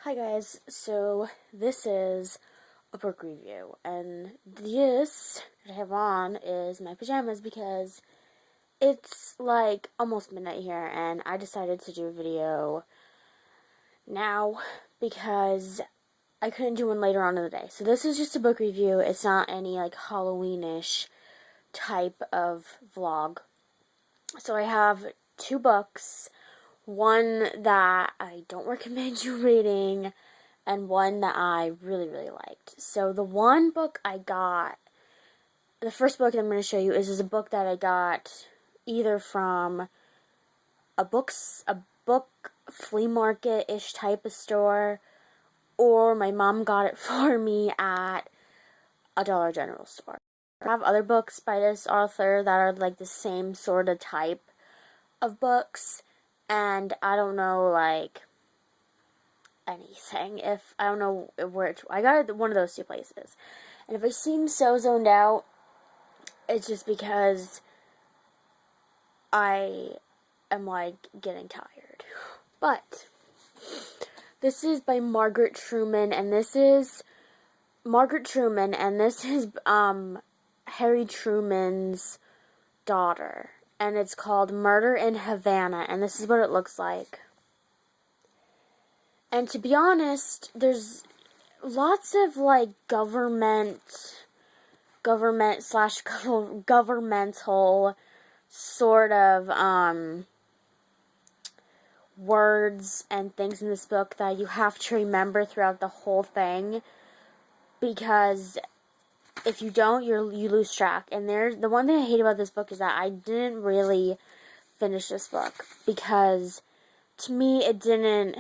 Hi guys, so this is a book review, and this that I have on is my pajamas because it's like almost midnight here, and I decided to do a video now because I couldn't do one later on in the day. So this is just a book review. It's not any like Halloween-ish type of vlog. So I have two books. One that I don't recommend you reading, and one that I really, really liked. So the one book I got, the first book that I'm going to show you is a book that I got either from a book flea market-ish type of store, or my mom got it for me at a Dollar General store. I have other books by this author that are like the same sort of type of books, and I don't know, like, anything. I don't know where I got it at one of those two places. And if I seem so zoned out, it's just because I am, like, getting tired. But this is by Margaret Truman, and this is Harry Truman's daughter. And it's called Murder in Havana, and this is what it looks like. And to be honest, there's lots of, like, governmental sort of, words and things in this book that you have to remember throughout the whole thing, because if you don't, you lose track. And the one thing I hate about this book is that I didn't really finish this book, because to me it didn't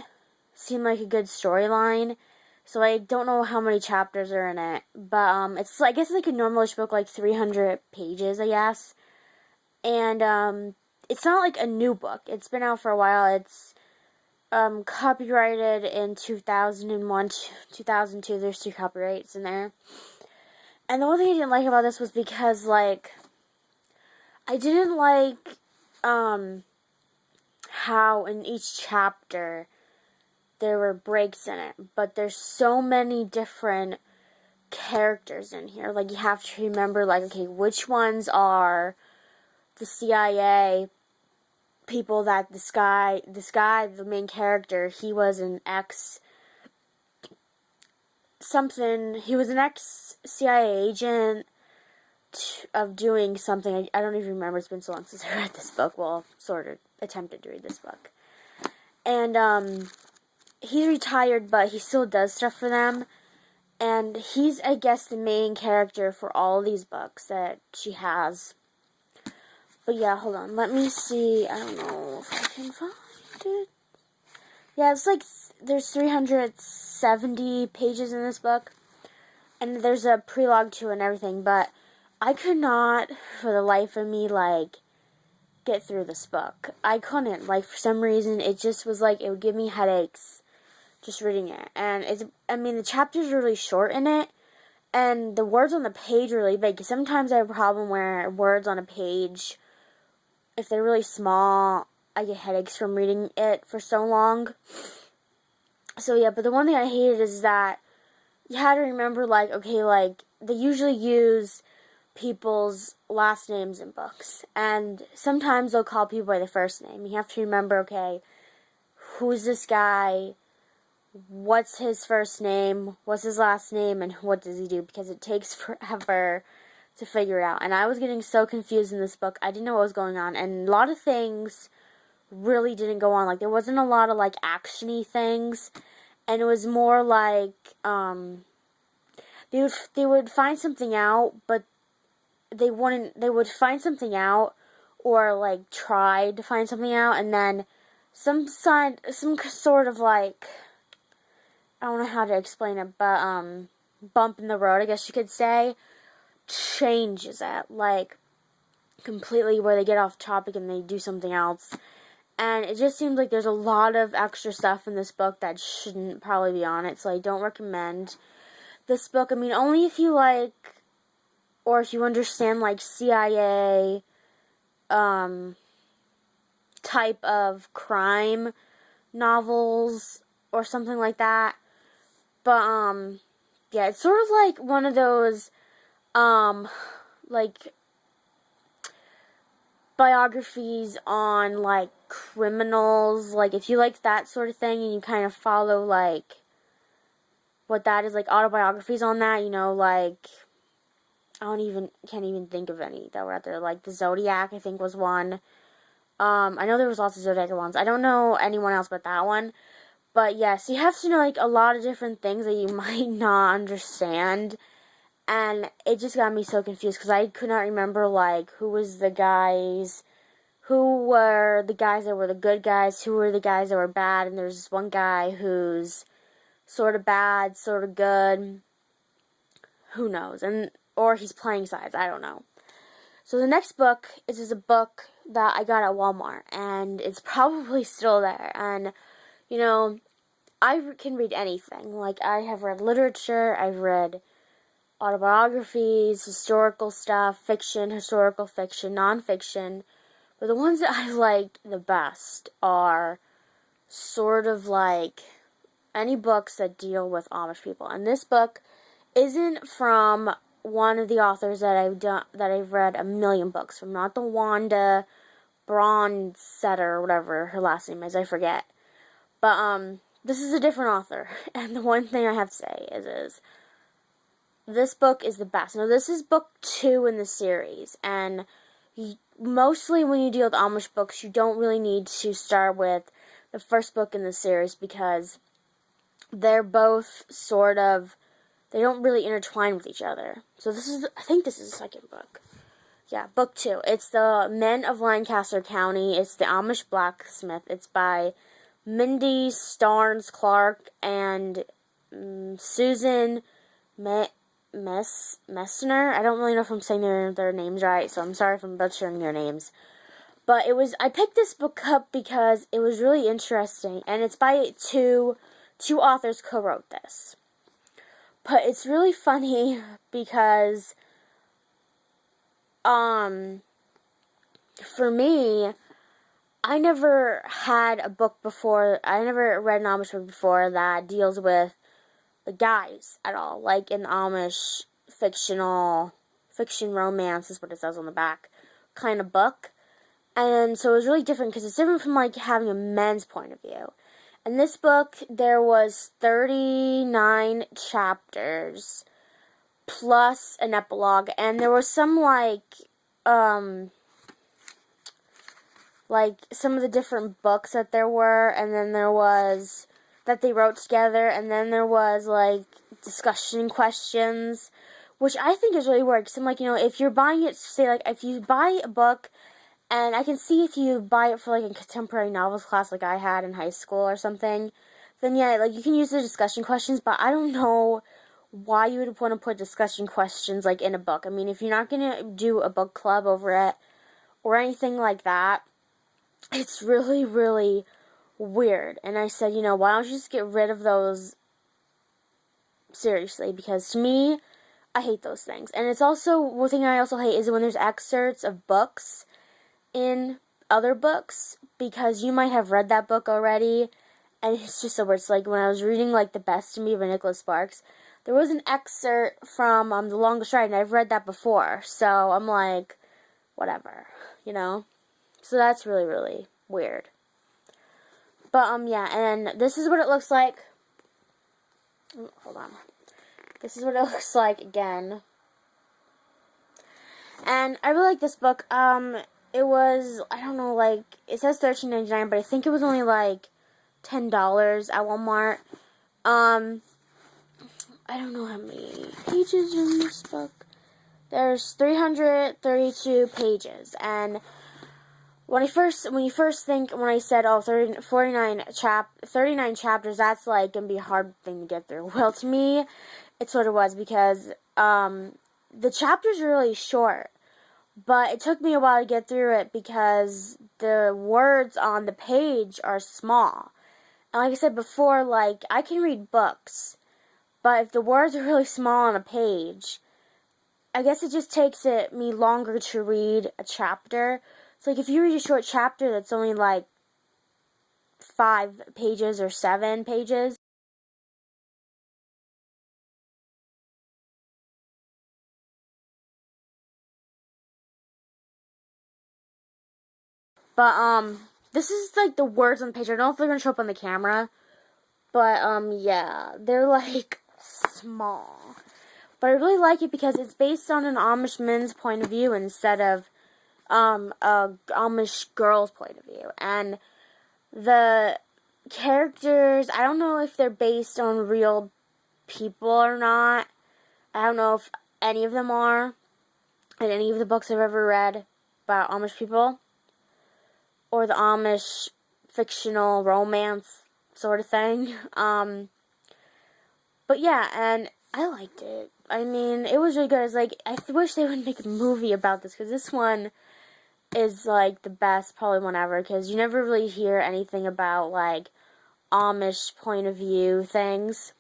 seem like a good storyline. So I don't know how many chapters are in it, but it's, I guess, like a normalish book, like 300 pages, I guess. And it's not like a new book. It's been out for a while. It's copyrighted in 2001, 2002. There's 2 copyrights in there. And the one thing I didn't like about this was because, like, I didn't like, how in each chapter there were breaks in it. But there's so many different characters in here. Like, you have to remember, like, okay, which ones are the CIA people that this guy, the main character, he was an ex-CIA agent of doing something. I don't even remember. It's been so long since I read this book. Well, sort of attempted to read this book. And, he's retired, but he still does stuff for them. And he's, I guess, the main character for all these books that she has. But yeah, hold on. Let me see. I don't know if I can find it. Yeah, it's like, there's 370 pages in this book. And there's a prelogue to it and everything, but I could not, for the life of me, like, get through this book. I couldn't. Like, for some reason, it just was like, it would give me headaches just reading it. And the chapters are really short in it, and the words on the page are really big. Sometimes I have a problem where words on a page, if they're really small, I get headaches from reading it for so long. So yeah, but the one thing I hated is that you had to remember, like, okay, like, they usually use people's last names in books, and sometimes they'll call people by their first name. You have to remember, okay, who's this guy, what's his first name, what's his last name, and what does he do, because it takes forever to figure out. And I was getting so confused in this book. I didn't know what was going on, and a lot of things really didn't go on. Like, there wasn't a lot of, like, action-y things, and it was more like, they would find something out, but they would find something out, or, like, try to find something out, and then some sort of, like, I don't know how to explain it, but, bump in the road, I guess you could say, changes it, like, completely, where they get off topic and they do something else. And it just seems like there's a lot of extra stuff in this book that shouldn't probably be on it, so I don't recommend this book. I mean, only if you like, or if you understand, like, CIA, type of crime novels, or something like that. But, yeah, it's sort of like one of those, like, biographies on, like, criminals. Like, if you like that sort of thing and you kind of follow, like, what that is, like, autobiographies on that, you know, like, can't even think of any that were out there. Like, the Zodiac, I think, was one. I know there was lots of Zodiac ones. I don't know anyone else but that one. But, yes, you have to know, like, a lot of different things that you might not understand. And it just got me so confused because I could not remember, like, who were the guys that were the good guys, who were the guys that were bad. And there's this one guy who's sort of bad, sort of good. Who knows? Or he's playing sides. I don't know. So the next book is a book that I got at Walmart, and it's probably still there. And, you know, I can read anything. Like, I have read literature, I've read autobiographies, historical stuff, fiction, historical fiction, nonfiction. But the ones that I like the best are sort of like any books that deal with Amish people. And this book isn't from one of the authors that I've read a million books from, not the Wanda Braunsetter or whatever her last name is, I forget. But this is a different author, and the one thing I have to say is this book is the best. Now, this is book 2 in the series, and mostly when you deal with Amish books, you don't really need to start with the first book in the series because they're both sort of, they don't really intertwine with each other. So I think this is the second book. Yeah, book 2. It's the Men of Lancaster County. It's the Amish Blacksmith. It's by Mindy, Starns, Clark, and Susan Meissner. I don't really know if I'm saying their names right, so I'm sorry if I'm butchering their names. But I picked this book up because it was really interesting, and it's by two authors co-wrote this. But it's really funny because, for me, I never had a book before, I never read an Amish book before that deals with the guys at all, like an Amish fiction romance is what it says on the back, kind of book. And so it was really different because it's different from, like, having a men's point of view. In this book, there was 39 chapters plus an epilogue, and there was some, like some of the different books that there were, and then there was that they wrote together, and then there was, like, discussion questions, which I think is really weird, because I'm like, you know, if you're buying it, say, like, if you buy a book, and I can see if you buy it for, like, a contemporary novels class like I had in high school or something, then, yeah, like, you can use the discussion questions, but I don't know why you would want to put discussion questions, like, in a book. I mean, if you're not going to do a book club over it, or anything like that, it's really, really weird. And I said, you know, why don't you just get rid of those seriously? Because to me, I hate those things. And it's also, one thing I also hate is when there's excerpts of books in other books, because you might have read that book already, and it's just so weird. It's like when I was reading, like, The Best of Me by Nicholas Sparks, there was an excerpt from The Longest Ride, and I've read that before, so I'm like, whatever, you know? So that's really, really weird. But, yeah, and this is what it looks like. Hold on. This is what it looks like again. And I really like this book. It was, I don't know, like, it says $13.99, but I think it was only, like, $10 at Walmart. I don't know how many pages are in this book. There's 332 pages, and when I said, 39 chapters, that's, like, gonna be a hard thing to get through. Well, to me, it sort of was, because, the chapters are really short. But it took me a while to get through it because the words on the page are small. And like I said before, like, I can read books, but if the words are really small on a page, I guess it just takes me longer to read a chapter. So, like, if you read a short chapter that's only, like, 5 pages or 7 pages. But, this is, like, the words on the page. I don't know if they're going to show up on the camera. But, yeah, they're, like, small. But I really like it because it's based on an Amish man's point of view instead of, a Amish girl's point of view. And the characters, I don't know if they're based on real people or not. I don't know if any of them are in any of the books I've ever read about Amish people. Or the Amish fictional romance sort of thing. But yeah, and I liked it. I mean, it was really good. It's like, I wish they would make a movie about this, because this one is, like, the best probably one ever, because you never really hear anything about, like, Amish point of view things.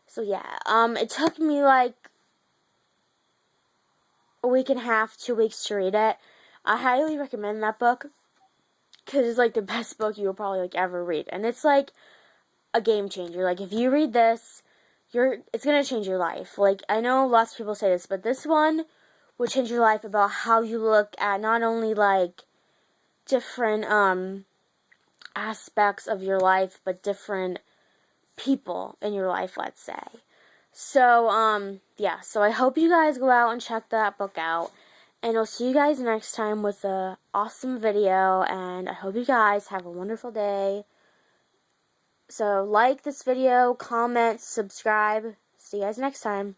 So yeah, it took me, like, a week and a half, 2 weeks to read it. I highly recommend that book, because it's, like, the best book you will probably, like, ever read. And it's, like, a game changer. Like, if you read this, it's gonna change your life. Like, I know lots of people say this, but this one will change your life about how you look at not only, like, different, aspects of your life, but different people in your life, let's say. So, yeah, so I hope you guys go out and check that book out, and I'll see you guys next time with a awesome video, and I hope you guys have a wonderful day. So, like this video, comment, subscribe. See you guys next time.